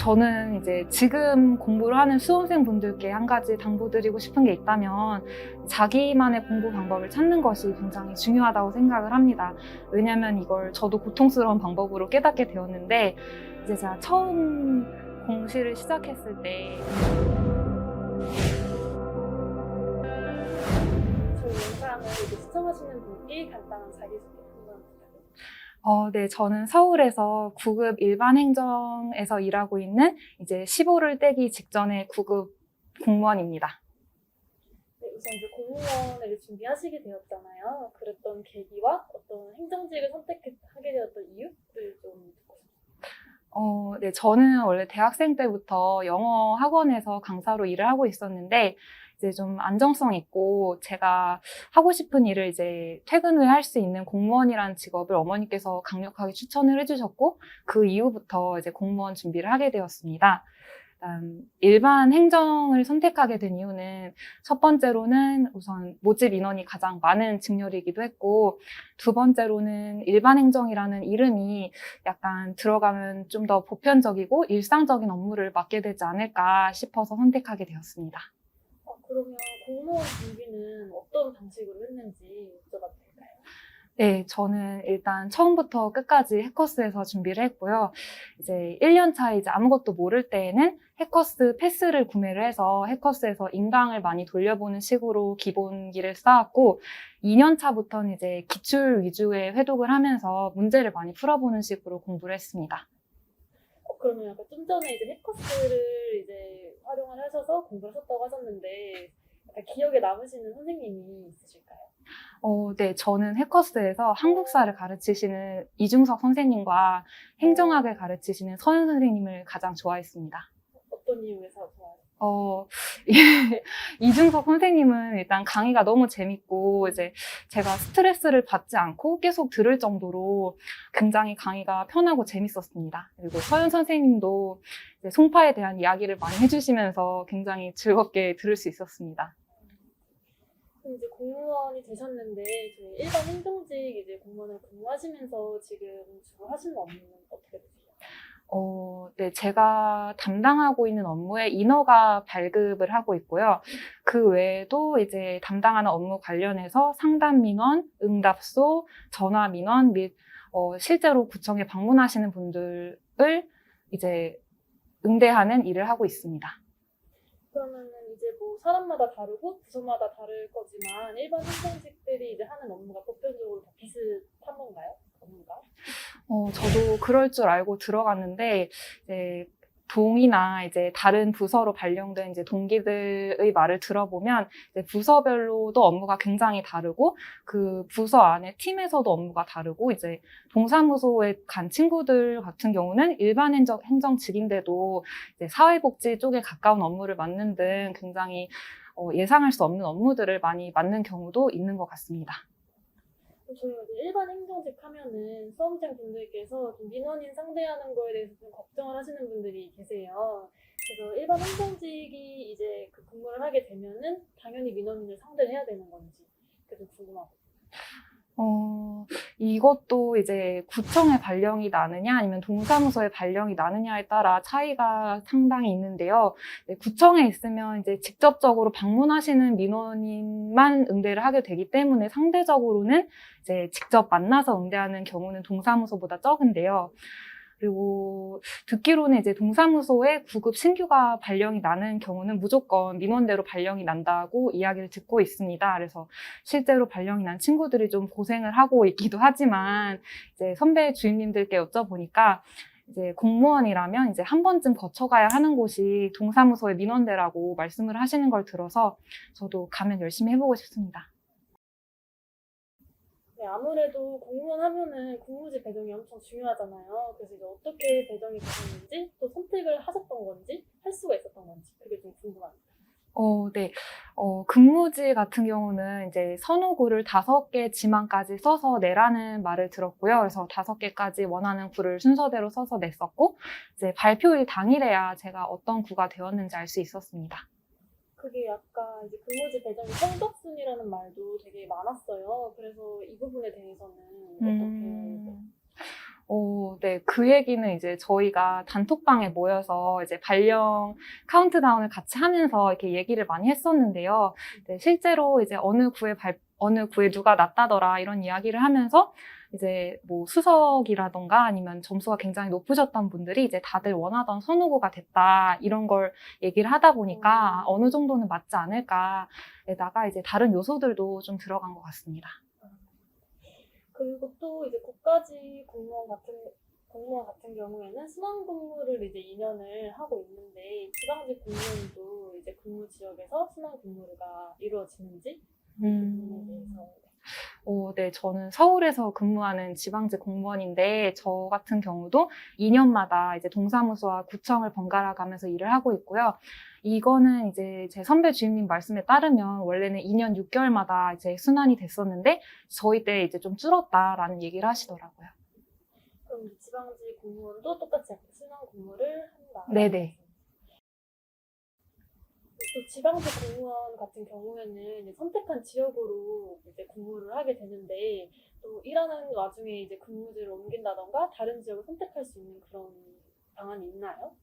저는 이제 지금 공부를 하는 수험생분들께 한 가지 당부드리고 싶은 게 있다면 자기만의 공부 방법을 찾는 것이 굉장히 중요하다고 생각을 합니다. 왜냐하면 이걸 저도 고통스러운 방법으로 깨닫게 되었는데 이제 제가 처음 공시를 시작했을 때 저희 영상을 이제 시청하시는 분께 간단한 자기소개 한번 부탁드립니다. 네, 저는 서울에서 9급 일반 행정에서 일하고 있는 이제 15를 떼기 직전의 9급 공무원입니다. 네, 우선 이제 공무원을 준비하시게 되었잖아요. 그랬던 계기와 어떤 행정직을 선택하게 되었던 이유를 좀 듣고 싶습니다. 네, 저는 원래 대학생 때부터 영어 학원에서 강사로 일을 하고 있었는데, 이제 좀 안정성 있고, 제가 하고 싶은 일을 이제 퇴근 후에 할 수 있는 공무원이라는 직업을 어머니께서 강력하게 추천을 해주셨고, 그 이후부터 이제 공무원 준비를 하게 되었습니다. 일반 행정을 선택하게 된 이유는 첫 번째로는 우선 모집 인원이 가장 많은 직렬이기도 했고, 두 번째로는 일반 행정이라는 이름이 약간 들어가면 좀 더 보편적이고 일상적인 업무를 맡게 되지 않을까 싶어서 선택하게 되었습니다. 그러면 공무원 준비는 어떤 방식으로 했는지 여쭤봐도 될까요? 네, 저는 일단 처음부터 끝까지 해커스에서 준비를 했고요. 이제 1년 차 이제 아무것도 모를 때에는 해커스 패스를 구매를 해서 해커스에서 인강을 많이 돌려보는 식으로 기본기를 쌓았고, 2년 차부터는 이제 기출 위주의 회독을 하면서 문제를 많이 풀어보는 식으로 공부를 했습니다. 그러면 약간 좀 전에 이제 해커스를 이제 활용을 하셔서 공부를 하셨다고 하셨는데 약간 기억에 남으시는 선생님이 있으실까요? 네, 저는 해커스에서 한국사를 가르치시는 이중석 선생님과 행정학을 가르치시는 서현 선생님을 가장 좋아했습니다. 어떤 이유에서 좋아요? 이중석 선생님은 일단 강의가 너무 재밌고, 이제 제가 스트레스를 받지 않고 계속 들을 정도로 굉장히 강의가 편하고 재밌었습니다. 그리고 서현 선생님도 이제 송파에 대한 이야기를 많이 해주시면서 굉장히 즐겁게 들을 수 있었습니다. 그럼 이제 공무원이 되셨는데 저희 일반 행정직 이제 공무원을 근무하시면서 지금 주로 하시는 업무는 어떻게 되세요? 네, 제가 담당하고 있는 업무에 인허가 발급을 하고 있고요. 그 외에도 이제 담당하는 업무 관련해서 상담 민원, 응답소, 전화 민원 및 실제로 구청에 방문하시는 분들을 이제 응대하는 일을 하고 있습니다. 그러면은 이제 뭐 사람마다 다르고 부서마다 다를 거지만 일반 행정직들이 이제 하는 업무가 보편적으로 다 비슷한 건가요? 업무가? 저도 그럴 줄 알고 들어갔는데, 이제 동이나 이제 다른 부서로 발령된 이제 동기들의 말을 들어보면 이제 부서별로도 업무가 굉장히 다르고 그 부서 안에 팀에서도 업무가 다르고 이제 동사무소에 간 친구들 같은 경우는 일반 행정직인데도 이제 사회복지 쪽에 가까운 업무를 맡는 등 굉장히 예상할 수 없는 업무들을 많이 맡는 경우도 있는 것 같습니다. 저희가 이제 일반 행정직 하면은 수험생 분들께서 좀 민원인 상대하는 거에 대해서 좀 걱정을 하시는 분들이 계세요. 그래서 일반 행정직이 이제 그 근무를 하게 되면은 당연히 민원인을 상대를 해야 되는 건지 그게 좀 궁금하고. 이것도 이제 구청에 발령이 나느냐 아니면 동사무소에 발령이 나느냐에 따라 차이가 상당히 있는데요. 네, 구청에 있으면 이제 직접적으로 방문하시는 민원인만 응대를 하게 되기 때문에 상대적으로는 이제 직접 만나서 응대하는 경우는 동사무소보다 적은데요. 그리고 듣기로는 이제 동사무소에 9급 신규가 발령이 나는 경우는 무조건 민원대로 발령이 난다고 이야기를 듣고 있습니다. 그래서 실제로 발령이 난 친구들이 좀 고생을 하고 있기도 하지만 이제 선배 주임님들께 여쭤보니까 이제 공무원이라면 이제 한 번쯤 거쳐가야 하는 곳이 동사무소의 민원대라고 말씀을 하시는 걸 들어서 저도 가면 열심히 해보고 싶습니다. 네, 아무래도 공무원 하면은 공무지 배정이 엄청 중요하잖아요. 그래서 이제 어떻게 배정이 되셨는지 또 선택을 하셨던 건지 할 수가 있었던 건지 그게 좀 궁금합니다. 네. 근무지 같은 경우는 이제 선호구를 5개 지망까지 써서 내라는 말을 들었고요. 그래서 5개까지 원하는 구를 순서대로 써서 냈었고, 이제 발표일 당일에야 제가 어떤 구가 되었는지 알 수 있었습니다. 그게 약간 이제 근무지 배정이 성적순이라는 말도 되게 많았어요. 그래서 이 부분에 대해서는 어떻게 네. 그 얘기는 이제 저희가 단톡방에 모여서 이제 발령 카운트다운을 같이 하면서 이렇게 얘기를 많이 했었는데요. 네, 실제로 이제 어느 구에 누가 났다더라 이런 이야기를 하면서 이제 뭐 수석이라던가 아니면 점수가 굉장히 높으셨던 분들이 이제 다들 원하던 선호고가 됐다 이런 걸 얘기를 하다 보니까 어느 정도는 맞지 않을까에다가 이제 다른 요소들도 좀 들어간 것 같습니다. 그리고 또 이제 국가직 공무원 같은 경우에는 순환 근무를 이제 2년을 하고 있는데 지방직 공무원도 이제 근무 지역에서 순환 근무가 이루어지는지 그 부분에 대해서. 네, 저는 서울에서 근무하는 지방직 공무원인데, 저 같은 경우도 2년마다 이제 동사무소와 구청을 번갈아 가면서 일을 하고 있고요. 이거는 이제 제 선배 주임님 말씀에 따르면 원래는 2년 6개월마다 이제 순환이 됐었는데, 저희 때 이제 좀 줄었다라는 얘기를 하시더라고요. 그럼 이제 지방직 공무원도 똑같이 순환 근무를 한다. 네네. 또 지방직 공무원 같은 경우에는 이제 선택한 지역으로 이제 근무를 하게 되는데 또 일하는 와중에 이제 근무지를 옮긴다던가 다른 지역을 선택할 수 있는 그런 방안이 있나요?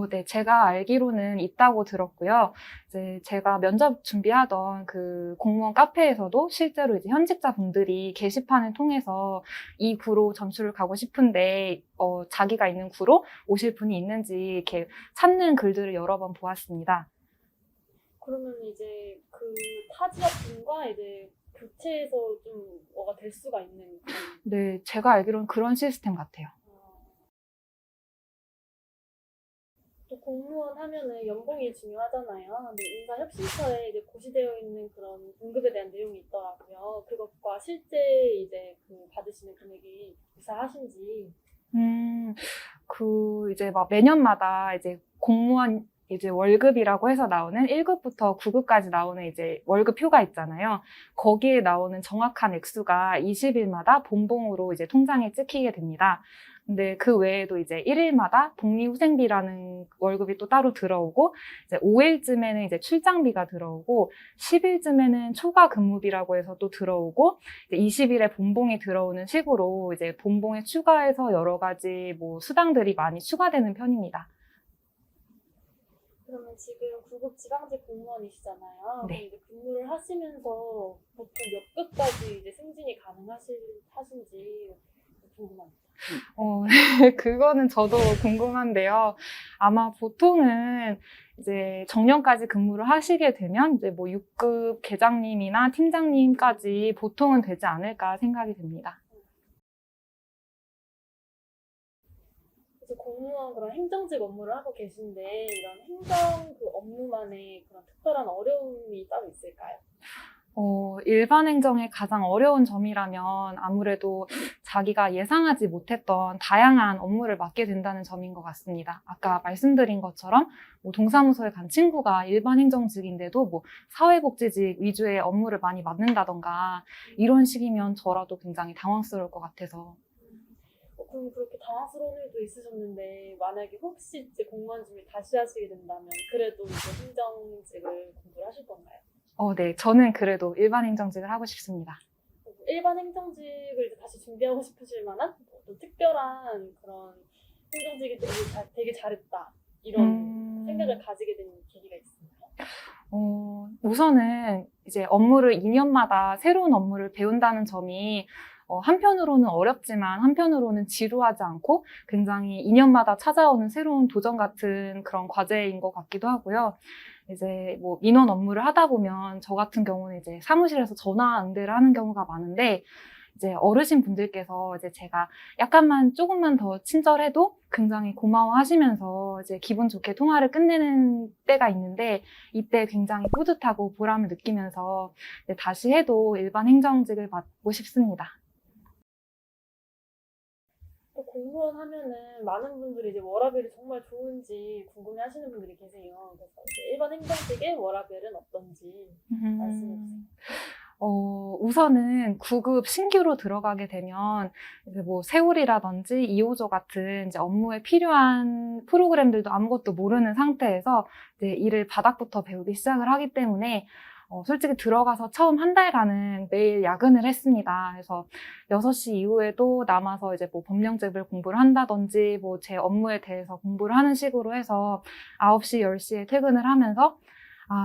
네, 제가 알기로는 있다고 들었고요. 이제 제가 면접 준비하던 그 공무원 카페에서도 실제로 이제 현직자분들이 게시판을 통해서 이 구로 전출을 가고 싶은데, 자기가 있는 구로 오실 분이 있는지 이렇게 찾는 글들을 여러 번 보았습니다. 그러면 이제 그 타 지역 분과 이제 교체해서 좀 뭐가 될 수가 있는 그런. 네, 제가 알기로는 그런 시스템 같아요. 또 공무원 하면은 연봉이 중요하잖아요. 근데 인사혁신처에 이제 고시되어 있는 그런 등급에 대한 내용이 있더라고요. 그것과 실제 이제 그 받으시는 금액이 유사하신지. 이제 막 매년마다 이제 공무원 이제 월급이라고 해서 나오는 1급부터 9급까지 나오는 이제 월급표가 있잖아요. 거기에 나오는 정확한 액수가 20일마다 본봉으로 이제 통장에 찍히게 됩니다. 근데 그 외에도 이제 1일마다 복리후생비라는 월급이 또 따로 들어오고, 이제 5일쯤에는 이제 출장비가 들어오고, 10일쯤에는 초과 근무비라고 해서 또 들어오고, 이제 20일에 본봉이 들어오는 식으로 이제 본봉에 추가해서 여러 가지 뭐 수당들이 많이 추가되는 편입니다. 그러면 지금 9급 지방직 공무원이시잖아요. 네. 그럼 이제 근무를 하시면서 보통 몇 급까지 이제 승진이 가능하신지 궁금합니다. 그거는 저도 궁금한데요. 아마 보통은 이제 정년까지 근무를 하시게 되면 이제 뭐 6급 계장님이나 팀장님까지 보통은 되지 않을까 생각이 됩니다. 이제 공무원 그런 행정직 업무를 하고 계신데 이런 행정 그 업무만의 그런 특별한 어려움이 따로 있을까요? 일반 행정의 가장 어려운 점이라면 아무래도 자기가 예상하지 못했던 다양한 업무를 맡게 된다는 점인 것 같습니다. 아까 말씀드린 것처럼 뭐 동사무소에 간 친구가 일반 행정직인데도 뭐 사회복지직 위주의 업무를 많이 맡는다던가 이런 식이면 저라도 굉장히 당황스러울 것 같아서. 그럼 그렇게 당황스러운 일도 있으셨는데 만약에 혹시 이제 공무원 준비 다시 하시게 된다면 그래도 이제 행정직을 공부를 하실 건가요? 네. 저는 그래도 일반 행정직을 하고 싶습니다. 일반 행정직을 이제 다시 준비하고 싶으실 만한 어떤 특별한 그런 행정직이 되게 잘했다 이런 생각을 가지게 된 계기가 있습니다. 우선은 이제 업무를 2년마다 새로운 업무를 배운다는 점이 한편으로는 어렵지만 한편으로는 지루하지 않고 굉장히 2년마다 찾아오는 새로운 도전 같은 그런 과제인 것 같기도 하고요. 이제 뭐 민원 업무를 하다 보면 저 같은 경우는 이제 사무실에서 전화 응대를 하는 경우가 많은데 이제 어르신 분들께서 이제 제가 조금만 더 친절해도 굉장히 고마워하시면서 이제 기분 좋게 통화를 끝내는 때가 있는데 이때 굉장히 뿌듯하고 보람을 느끼면서 이제 다시 해도 일반 행정직을 맡고 싶습니다. 또 공무원 하면은 많은 분들이 이제 워라밸이 정말 좋은지 궁금해 하시는 분들이 계세요. 그래서 이제 일반 행정직의 워라밸은 어떤지 말씀해 주세요. 우선은 9급 신규로 들어가게 되면 이제 뭐 세월이라든지 2호조 같은 이제 업무에 필요한 프로그램들도 아무것도 모르는 상태에서 이제 일을 바닥부터 배우기 시작을 하기 때문에 솔직히 들어가서 처음 한 달간은 매일 야근을 했습니다. 그래서 6시 이후에도 남아서 이제 뭐 법령제를 공부를 한다든지 뭐 제 업무에 대해서 공부를 하는 식으로 해서 9시, 10시에 퇴근을 하면서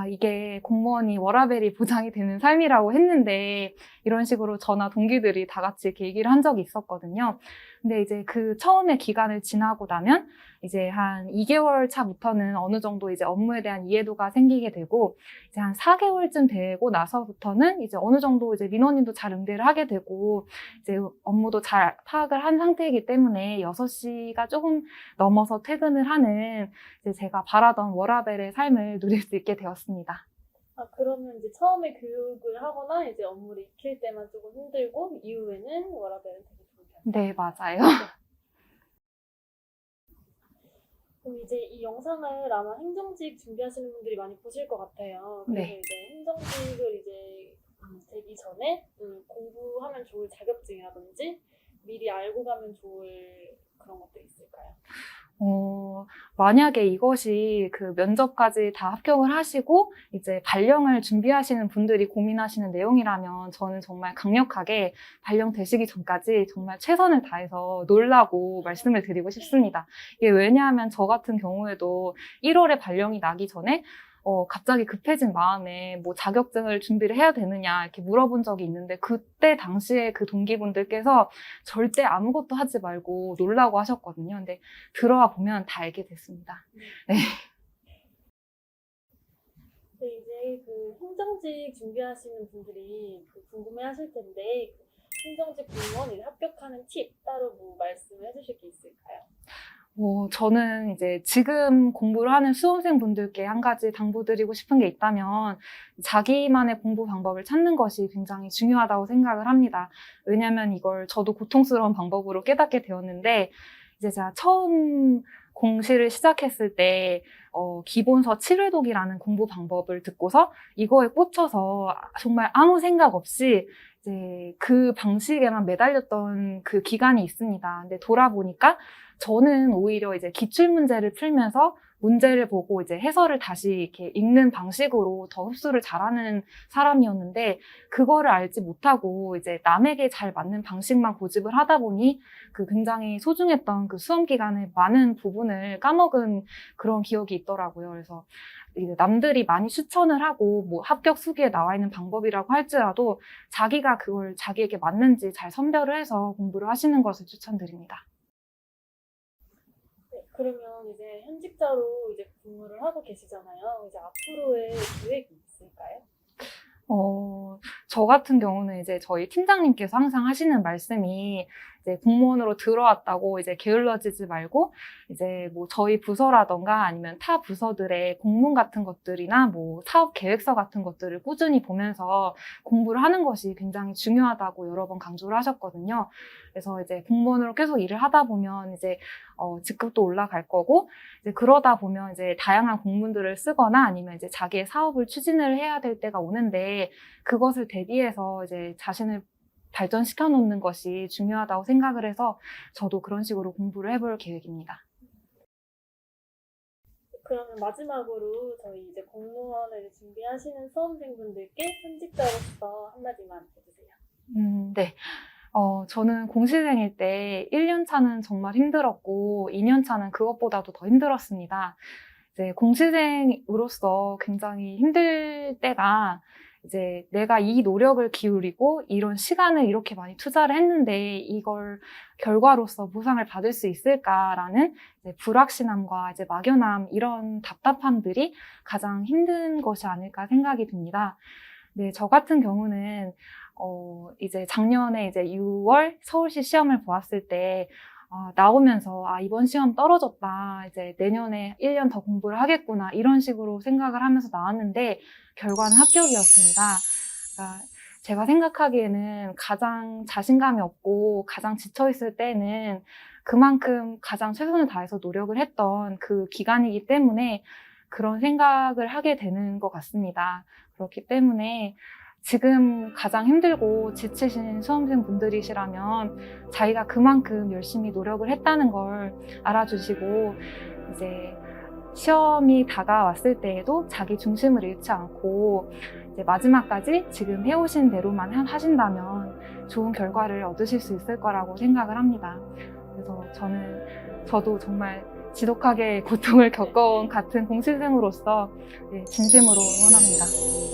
이게 공무원이 워라밸이 보장이 되는 삶이라고 했는데 이런 식으로 저나 동기들이 다 같이 이렇게 얘기를 한 적이 있었거든요. 근데 이제 그 처음에 기간을 지나고 나면 이제 한 2개월 차부터는 어느 정도 이제 업무에 대한 이해도가 생기게 되고 이제 한 4개월쯤 되고 나서부터는 이제 어느 정도 이제 민원인도 잘 응대를 하게 되고 이제 업무도 잘 파악을 한 상태이기 때문에 6시가 조금 넘어서 퇴근을 하는 이제 제가 바라던 워라밸의 삶을 누릴 수 있게 되었습니다. 그러면 이제 처음에 교육을 하거나 이제 업무를 익힐 때만 조금 힘들고 이후에는 워라밸은 되게 좋은 편이에요. 네, 맞아요. 그럼 이제 이 영상을 아마 행정직 준비하시는 분들이 많이 보실 것 같아요. 그래서 네. 이제 행정직을 이제 되기 전에 공부하면 좋을 자격증이라든지 미리 알고 가면 좋을 그런 것들이 있을까요? 만약에 이것이 그 면접까지 다 합격을 하시고 이제 발령을 준비하시는 분들이 고민하시는 내용이라면 저는 정말 강력하게 발령 되시기 전까지 정말 최선을 다해서 놀라고 말씀을 드리고 싶습니다. 이게 왜냐하면 저 같은 경우에도 1월에 발령이 나기 전에 갑자기 급해진 마음에 뭐 자격증을 준비를 해야 되느냐 이렇게 물어본 적이 있는데 그때 당시에 그 동기분들께서 절대 아무것도 하지 말고 놀라고 하셨거든요. 근데 들어와 보면 다 알게 됐습니다. 네. 네, 이제 그 행정직 준비하시는 분들이 궁금해 하실 텐데 행정직 공무원 합격하는 팁 따로 뭐 말씀을 해주실 게 있을까요? 저는 이제 지금 공부를 하는 수험생분들께 한 가지 당부드리고 싶은 게 있다면 자기만의 공부 방법을 찾는 것이 굉장히 중요하다고 생각을 합니다. 왜냐하면 이걸 저도 고통스러운 방법으로 깨닫게 되었는데 이제 제가 처음 공시를 시작했을 때 기본서 7회독이라는 공부 방법을 듣고서 이거에 꽂혀서 정말 아무 생각 없이 이제 그 방식에만 매달렸던 그 기간이 있습니다. 근데 돌아보니까 저는 오히려 이제 기출문제를 풀면서 문제를 보고 이제 해설을 다시 이렇게 읽는 방식으로 더 흡수를 잘하는 사람이었는데 그거를 알지 못하고 이제 남에게 잘 맞는 방식만 고집을 하다 보니 그 굉장히 소중했던 그 수험 기간의 많은 부분을 까먹은 그런 기억이 있더라고요. 그래서 이제 남들이 많이 추천을 하고 뭐 합격 수기에 나와 있는 방법이라고 할지라도 자기가 그걸 자기에게 맞는지 잘 선별을 해서 공부를 하시는 것을 추천드립니다. 네, 그러면 이제 현직자로 이제 근무를 하고 계시잖아요. 이제 앞으로의 계획이 있을까요? 저 같은 경우는 이제 저희 팀장님께서 항상 하시는 말씀이 이제 공무원으로 들어왔다고 이제 게을러지지 말고 이제 뭐 저희 부서라던가 아니면 타 부서들의 공문 같은 것들이나 뭐 사업 계획서 같은 것들을 꾸준히 보면서 공부를 하는 것이 굉장히 중요하다고 여러 번 강조를 하셨거든요. 그래서 이제 공무원으로 계속 일을 하다 보면 이제 직급도 올라갈 거고 이제 그러다 보면 이제 다양한 공문들을 쓰거나 아니면 이제 자기의 사업을 추진을 해야 될 때가 오는데 그것을 대비해서 이제 자신을 발전시켜 놓는 것이 중요하다고 생각을 해서 저도 그런 식으로 공부를 해볼 계획입니다. 그러면 마지막으로 저희 이제 공무원을 준비하시는 수험생분들께 현직자로서 한마디만 해주세요. 네. 저는 공시생일 때 1년 차는 정말 힘들었고 2년 차는 그것보다도 더 힘들었습니다. 이제 공시생으로서 굉장히 힘들 때가 이제 내가 이 노력을 기울이고 이런 시간을 이렇게 많이 투자를 했는데 이걸 결과로서 보상을 받을 수 있을까라는 이제 불확실함과 이제 막연함 이런 답답함들이 가장 힘든 것이 아닐까 생각이 듭니다. 네, 저 같은 경우는 이제 작년에 이제 6월 서울시 시험을 보았을 때 나오면서 이번 시험 떨어졌다. 이제 내년에 1년 더 공부를 하겠구나. 이런 식으로 생각을 하면서 나왔는데 결과는 합격이었습니다. 그러니까 제가 생각하기에는 가장 자신감이 없고 가장 지쳐있을 때는 그만큼 가장 최선을 다해서 노력을 했던 그 기간이기 때문에 그런 생각을 하게 되는 것 같습니다. 그렇기 때문에 지금 가장 힘들고 지치신 수험생분들이시라면 자기가 그만큼 열심히 노력을 했다는 걸 알아주시고 이제 시험이 다가왔을 때에도 자기 중심을 잃지 않고 이제 마지막까지 지금 해오신 대로만 하신다면 좋은 결과를 얻으실 수 있을 거라고 생각을 합니다. 그래서 저도 정말 지독하게 고통을 겪어온 같은 공시생으로서 진심으로 응원합니다.